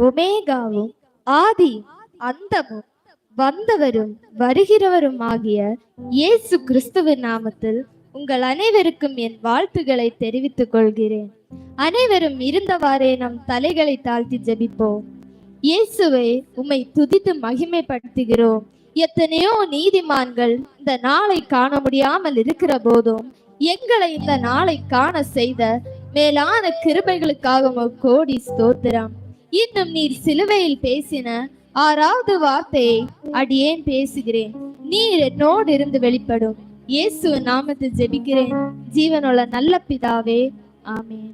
ஒமேகாவும் ஆதி அந்தமும் வந்தவரும் வருகிறவரும் ஆகிய இயேசு கிறிஸ்துவின் நாமத்தில் உங்கள் அனைவருக்கும் என் வாழ்த்துக்களை தெரிவித்துக் கொள்கிறேன். அனைவரும் இருந்தவாறே நம் தலைகளை தாழ்த்தி ஜெபிப்போம். இயேசுவை உம்மை துதித்து மகிமைப்படுத்துகிறோம். எத்தனையோ நீதிமான்கள் இந்த நாளை காண முடியாமல் இருக்கிற போதும் எங்களை இந்த நாளை காண செய்த மேலான கிருபைகளுக்காக கோடி ஸ்தோத்திரம். இன்னும் நீர் சிலுவையில் பேசின 6வது வார்த்தையை அடியேன் பேசுகிறேன். நீர் என்னோடு இருந்து வெளிப்படும். இயேசு நாமத்தில் ஜெபிக்கிறேன் ஜீவனுள்ள நல்ல பிதாவே, ஆமென்.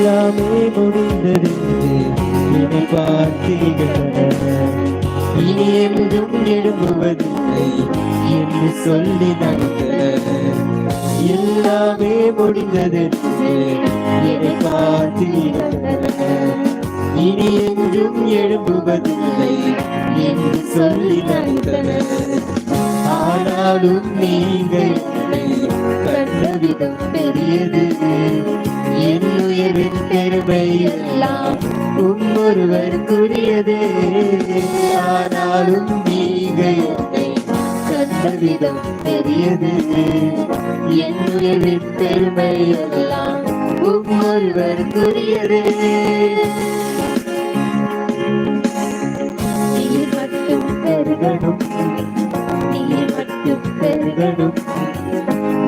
எல்லாமே முடிந்ததென்று என்னை பார்த்தீர்கள், இனி என்றும் எழும்புவதில்லை என்று சொல்லி நடந்தனர். எல்லாமே முடிந்ததென்று என்னை பார்த்தீர்கள், இனி என்றும் எழும்புவதில்லை என்று சொல்லி நடந்தனர். ஆனாலும் நீங்கள் கண்டவிடம் பெரியது, என்னுயிரின் பெருமை எல்லாம் ஒருவருக்குரியது. ஆனாலும் நீங்கள் கண்டவிடம் பெரியது, என்னுயிரின் பெருமை எல்லாம் ஒருவருக்குரியது. நீர் மட்டும் பெருகணும், நீர் மட்டும் பெருகணும்,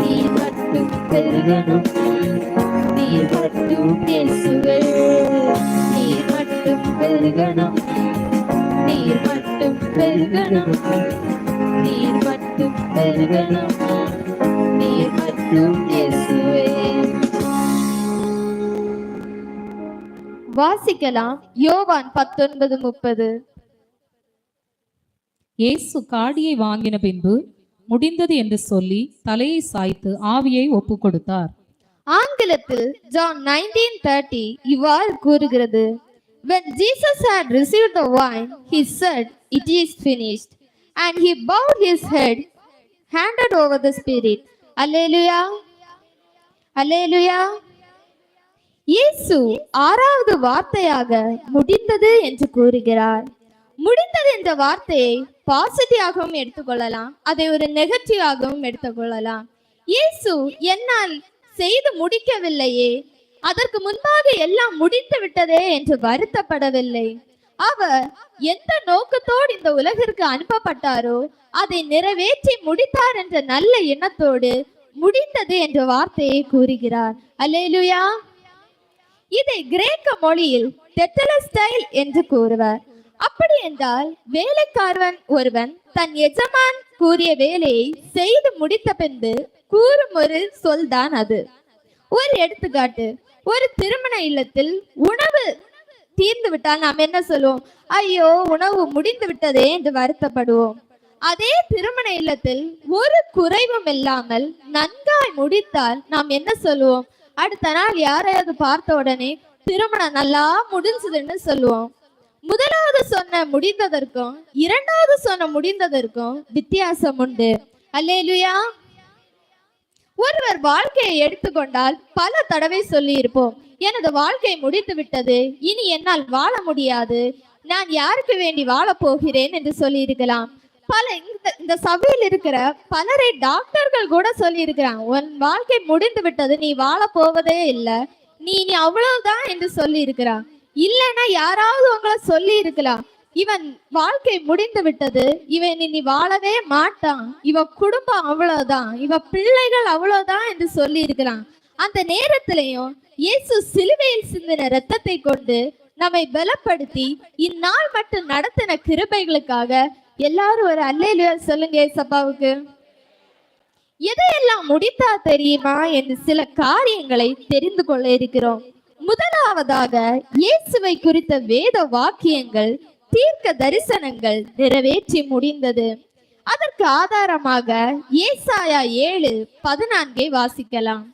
நீர் மட்டும் பெருகணும், நீர் மட்டும் இயேசுவே, நீர் மட்டும் பெருகணும், நீர் மட்டும் பெருகணும், நீர் மட்டும் பெருகணும், நீர் மட்டும் இயேசுவே. வாசிக்கலாம். யோவான் 19:30. இயேசு காடியை வாங்கின பின்பு முடிந்தது என்று சொல்லி தலையை சாய்த்து ஆவியை ஒப்பு கொடுத்தார். ஆங்கிலத்தில் John 19:30 இவ்வாறு கூறுகிறது: When Jesus had received the wine, he said, "It is finished," and he bowed his head, handed over the Spirit. Alleluia, alleluia. இயேசு 6வது வார்த்தையாக முடிந்தது என்று கூறுகிறார். முடிந்தது என்ற வார்த்தையை பாசிட்டிவாகவும் எடுத்துக்கொள்ளலாம், அதை ஒரு நெகட்டிவாகவும் எடுத்துக்கொள்ளலாம். இயேசு என்னால் செய்து முடிக்கவில்லையே, அதற்கு முன்பாக எல்லாம் முடித்து விட்டதே என்று வருத்தப்படவில்லை. அவர் எந்த நோக்கத்தோடு இந்த உலகிற்கு அனுப்பப்பட்டாரோ அதை நிறைவேற்றி முடித்தார் என்ற நல்ல எண்ணத்தோடு முடிந்தது என்ற வார்த்தையை கூறுகிறார். அல்லேலூயா. இதை கிரேக்க மொழியில் டெட்டலஸ்டைல் என்று கூறுவர். அப்படி என்றால் வேலைக்காரன் ஒருவன் தன் எஜமான் கூறிய வேலையை செய்து முடித்த பின்பு கூறும் ஒரு சொல் தான் அது. ஒரு எடுத்துக்காட்டு, ஒரு திருமண இல்லத்தில் உணவு தீர்ந்து விட்டால் நாம் என்ன சொல்லுவோம்? ஐயோ, உணவு முடிந்து விட்டதே என்று வருத்தப்படுவோம். அதே திருமண இல்லத்தில் ஒரு குறைவும் இல்லாமல் நன்காய் முடித்தால் நாம் என்ன சொல்லுவோம்? அடுத்த நாள் யாரையாவது பார்த்த உடனே திருமணம் நல்லா முடிஞ்சதுன்னு சொல்லுவோம். முதலாவது சொன்ன முடிந்ததற்கும் 2வது சொன்ன முடிந்ததற்கும் வித்தியாசம் உண்டு. அல்லேலூயா. ஒருவர் வாழ்க்கையை எடுத்துக்கொண்டால் பல தடவை சொல்லி இருப்போம், எனது வாழ்க்கை முடித்து விட்டது, இனி என்னால் வாழ முடியாது, நான் யாருக்கு வேண்டி வாழ போகிறேன் என்று சொல்லி இருக்கலாம். பல இந்த சபையில் இருக்கிற பலரை டாக்டர்கள் கூட சொல்லி இருக்கிறாங்க, உன் வாழ்க்கை முடிந்து விட்டது, நீ வாழ போவதே இல்லை, நீ அவ்வளவுதான் என்று சொல்லி இருக்கிறான். இல்லைன்னா யாராவது உங்களை சொல்லி இருக்கலாம், இவன் வாழ்க்கை முடிந்து விட்டது, இவன் இனி வாழவே மாட்டான், இவ குடும்பம் அவ்வளவுதான், இவ பிள்ளைகள் அவ்வளவுதான் என்று சொல்லி இருக்கலாம். அந்த நேரத்திலையும் இயேசு சிலுவையில் சிந்தின இரத்தத்தை கொண்டு நம்மை பலப்படுத்தி இந்நாள் மட்டும் நடத்தின கிருபைகளுக்காக எல்லாரும் ஒரு அல்லேலூயா சொல்லுங்க ஏசப்பாவுக்கு. எதையெல்லாம் முடித்தா தெரியுமா என்று சில காரியங்களை தெரிந்து கொள்ள இருக்கிறோம். முதலாவதாக இயேசுவை குறித்த வேத வாக்கியங்கள், தீர்க்க தரிசனங்கள் நிறைவேற்றி முடிந்தது. அதற்கு ஆதாரமாக ஏசாயா 7:14 வாசிக்கலாம்.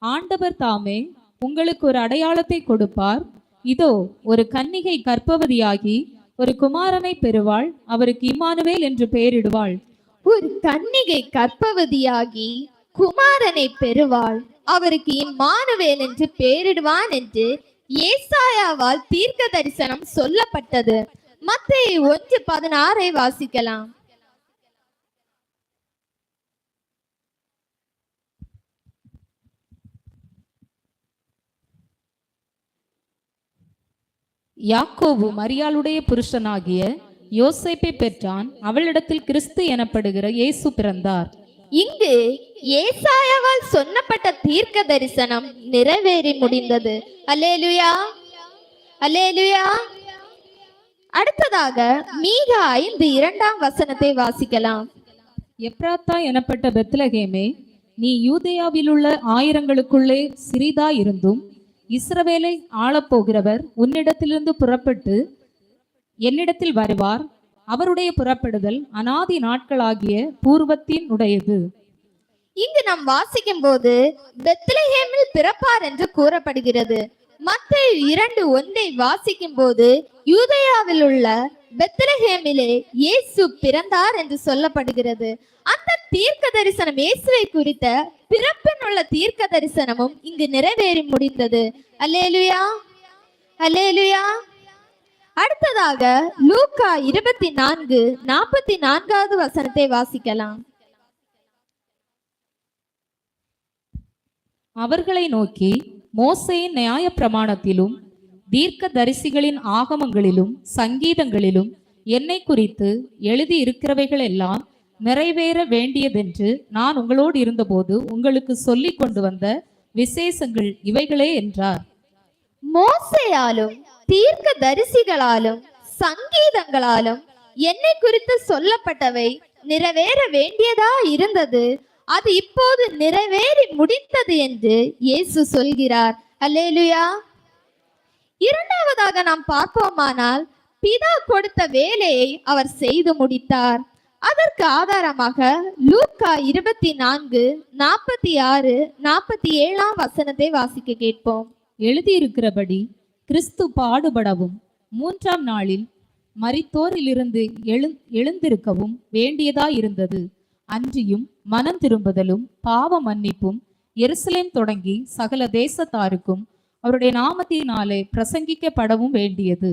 ஆண்டவர் தாமே உங்களுக்கு ஒரு அடையாளத்தை கொடுப்பார், இதோ ஒரு கன்னிகை கர்ப்பவதியாகி ஒரு குமாரனை பெறுவாள், அவருக்கு இம்மானுவேல் என்று பெயரிடுவாள். ஒரு கன்னிகை கர்ப்பவதியாகி குமாரனை பெறுவாள், அவருக்கு இம்மானுவேல் என்று பெயரிடுவான் என்று ஏசாயாவால் தீர்க்க தரிசனம் சொல்லப்பட்டது. மத்தேயு 1:16 வாசிக்கலாம். யாக்கோபு மரியாளுடைய புருஷனாகிய யோசேப்பை பெற்றான், அவளிடத்தில் கிறிஸ்து எனப்படுகிற இயேசு பிறந்தார். இங்கு ஏசாயாவால் சொன்னப்பட்ட தீர்க்க தரிசனம் நிறைவேறி முடிந்தது. அல்லேலூயா, அல்லேலூயா. அடுத்ததாக மீகா 5:2 வாசிக்கலாம். எப்ராத்தா எனப்பட்ட பெத்லகேமே, நீ யூதேயாவிலுள்ள ஆயிரங்களுக்குள்ளே சிறிதாயிருந்தும் இஸ்ரவேலை ஆளப்போகிறவர் உன்னிடத்திலிருந்து புறப்பட்டு என்னிடத்தில் வருவார். அவருடைய புறப்படுதல் அநாதி நாட்களாகிய பூர்வத்தின் உடையது. இங்கு நாம் வாசிக்கும் போது பெத்லஹேமில் பிறப்பார் என்று கூறப்படுகிறது. மத்தேயு 2:1 வாசிக்கும் போது யூதேயாவில் உள்ள பெத்லஹேமிலே இயேசு பிறந்தார் என்று சொல்லப்படுகிறது. அந்த தீர்க்க தரிசனம், இயேசுவை குறித்த பிறப்பின் உள்ள தீர்க்க தரிசனமும் இங்கு நிறைவேறி முடிந்தது. அல்லேலூயா, அல்லேலூயா. அடுத்ததாக லூக்கா 24:44 வாசிக்கலாம். அவர்களை நோக்கி, மோசேயின் நியாய பிரமாணத்திலும் தீர்க்க தரிசிகளின் ஆகமங்களிலும் சங்கீதங்களிலும் என்னை குறித்து எழுதி இருக்கிறவைகள் எல்லாம் நிறைவேற வேண்டியதென்று நான் உங்களோடு இருந்தபோது உங்களுக்கு சொல்லி கொண்டு வந்த விசேஷங்கள் இவைகளே என்றார். மோசேயாலும் தீர்க்க தரிசிகளாலும் சங்கீதங்களாலும் என்னை குறித்து சொல்லப்பட்டவை நிறைவேற வேண்டியதா இருந்தது, அது இப்போது நிறைவேறி முடித்தது என்று இயேசு சொல்கிறார். அல்லேலூயா. இரண்டாவதாக நாம் பார்ப்போமானால், பிதா கொடுத்த வேலையை அவர் செய்து முடித்தார். அதற்கு ஆதாரமாக லூக்கா 24:46-47 வாசிக்க கேட்போம். எழுதியிருக்கிறபடி கிறிஸ்து பாடுபடவும் 3ஆம் நாளில் மரித்தோரிலிருந்து எழுந்திருக்கவும் வேண்டியதாயிருந்தது. அன்றியும் மனம் திரும்புதலும் பாவ மன்னிப்பும் எருசலேம் தொடங்கி சகல தேசத்தாருக்கும் அவருடைய நாமத்தினாலே பிரசங்கிக்கப்படவும் வேண்டியது.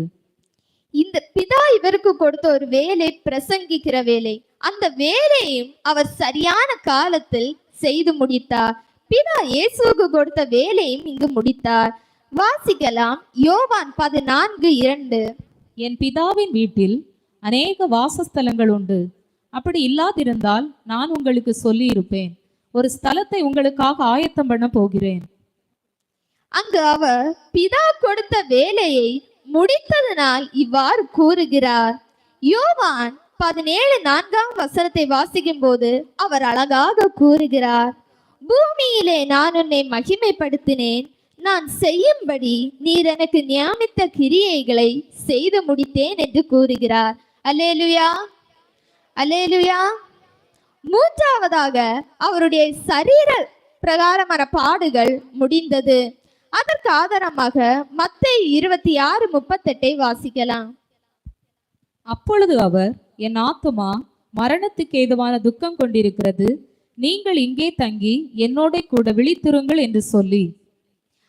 இந்த பிதா இவருக்கு கொடுத்த ஒரு வேலை, பிரசங்கிக்கிற வேலை. அந்த வேலையும் அவர் சரியான காலத்தில் செய்து முடித்தார். பிதா இயேசுவுக்கு கொடுத்த வேலையும் இங்கு முடித்தார். வாசிக்கலாம். யோவான் 14:2. என் பிதாவின் வீட்டில் அநேக வாசஸ்தலங்கள் உண்டு. அப்படி இல்லாதிருந்தால் நான் உங்களுக்கு சொல்லி இருப்பேன். ஒரு ஸ்தலத்தை உங்களுக்காக ஆயத்தம் பண்ண போகிறேன். அங்கு அவர் பிதா கொடுத்த வேலையை முடித்ததனால் இவ்வாறு கூறுகிறார். யோவான் 17:4 வாசிக்கும் போது அவர் அழகாக கூறுகிறார், பூமியிலே நான் உன்னை மகிமைப்படுத்தினேன், நான் செய்யும்படி நீர் எனக்கு நியமித்த கிரியைகளை செய்து முடித்தேன் என்று கூறுகிறார். அல்லேலூயா, அல்லேலூயா. மூன்றாவதாக அவருடைய சரீர பிரகாரமான பாடுகள் முடிந்தது. அதற்கு ஆதாரமாக மத்தேயு 26:38 வாசிக்கலாம். அப்பொழுது அவர், என் ஆத்துமா மரணத்துக்கு ஏதுவான துக்கம் கொண்டிருக்கிறது, நீங்கள் இங்கே தங்கி என்னோட கூட விழித்திருங்கள் என்று சொல்லி,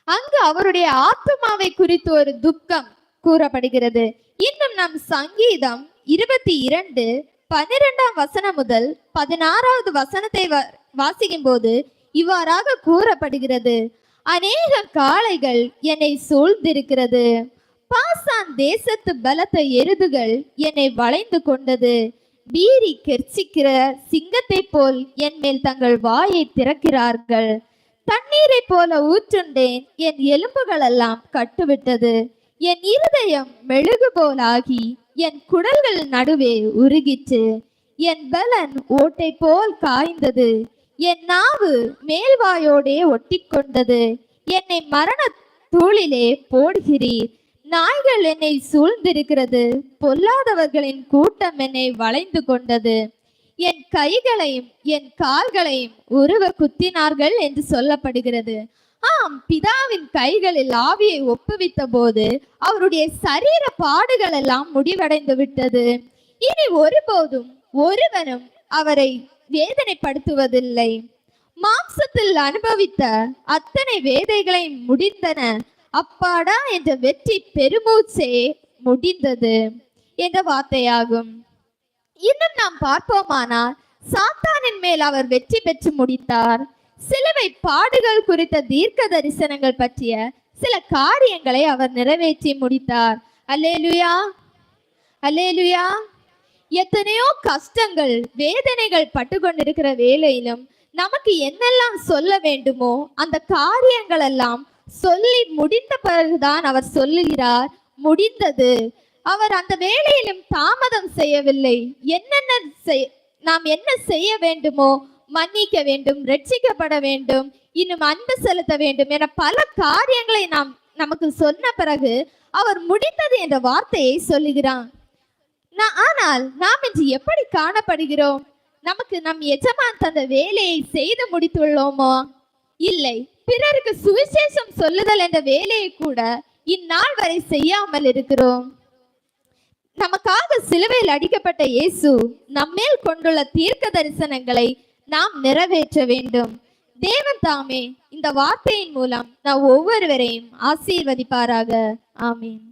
அங்கு அவருடைய ஆத்துமாவை குறித்து ஒரு துக்கம் கூறப்படுகிறது. இன்னும் நம் சங்கீதம் 22:12 முதல் 16 வாசிக்கும் போது இவ்வாறாக கூறப்படுகிறது, அநேக காளைகள் என்னை சூழ்ந்திருக்கிறது, பாசான் தேசத்து பலத்த எருதுகள் என்னை வளைந்து கொண்டது, பீரி கெர்ச்சிக்கிற சிங்கத்தை போல் என் மேல் தங்கள் வாயை திறக்கிறார்கள், தண்ணீரை போல ஊற்றுண்டேன், என் எலும்புகள் எல்லாம் கட்டுவிட்டது, என் இருதயம் மெழுகு போலாகி என் குடல்கள் நடுவே உருகிற்று, என் பலன் ஓட்டை போல் காய்ந்தது, என் நாவு மேல்வாயோடே ஒட்டி கொண்டது, என்னை மரண தூளிலே போடுகிறீர், நாய்கள் என்னை சூழ்ந்திருக்கிறது, பொல்லாதவர்களின் கூட்டம் என்னை வளைந்து கொண்டது, என் கைகளையும் என் கால்களையும் உருவ குத்தினார்கள் என்று சொல்லப்படுகிறது. பிதாவின் கைகளில் ஆவியை ஒப்புவித்த போது அவருடைய சரீர பாடுகள் எல்லாம் முடிவடைந்து விட்டது. இனி ஒருபோதும் ஒருவனும் அவரை வேதனைப்படுத்துவதில்லை. மாம்சத்தில் அனுபவித்த அத்தனை வேதைகளை முடிந்தன, அப்பாடா என்ற வெற்றி பெருமூச்சே முடிந்தது என்ற வார்த்தையாகும். இன்னும் நாம் பார்ப்போமானால் சாத்தானின் மேல் அவர் வெற்றி பெற்று முடித்தார். சிலுவை பாடுகள் குறித்த தீர்க்க தரிசனங்கள் பற்றிய சில காரியங்களை அவர் நிறைவேற்றி முடித்தார். அல்லேலூயா, அல்லேலூயா. எத்தனையோ கஷ்டங்கள் வேதனைகள் பட்டு கொண்டிருக்கிற வேளையிலும் நமக்கு என்னெல்லாம் சொல்ல வேண்டுமோ அந்த காரியங்கள் எல்லாம் சொல்லி முடிந்த பிறகுதான் அவர் சொல்லுகிறார், முடிந்தது. அவர் அந்த வேளையிலும் தாமதம் செய்யவில்லை. நாம் என்ன செய்ய வேண்டுமோ, மன்னிக்க வேண்டும், ரட்சிக்கப்பட வேண்டும், இன்னும் அன்பு செலுத்த வேண்டும் என பல காரியங்களை நமக்கு சொன்ன பிறகு அவர் முடிந்தது என்ற வார்த்தையை சொல்லுகிறான். ஆனால் நாம் இன்று எப்படி காணப்படுகிறோம்? நமக்கு நம் எஜமான் தந்த வேலையை செய்து முடித்துள்ளோமோ? இல்லை. பிறருக்கு சுவிசேஷம் சொல்லுதல் என்ற வேலையை கூட இந்நாள் வரை செய்யாமல் இருக்கிறோம். நமக்காக சிலுவையில் அடிக்கப்பட்ட இயேசு நம்மேல் கொண்டுள்ள தீர்க்க தரிசனங்களை நாம் நிறைவேற்ற வேண்டும். தேவன் தாமே இந்த வார்த்தையின் மூலம் நாம் ஒவ்வொருவரையும் ஆசீர்வதிப்பாராக. ஆமீன்.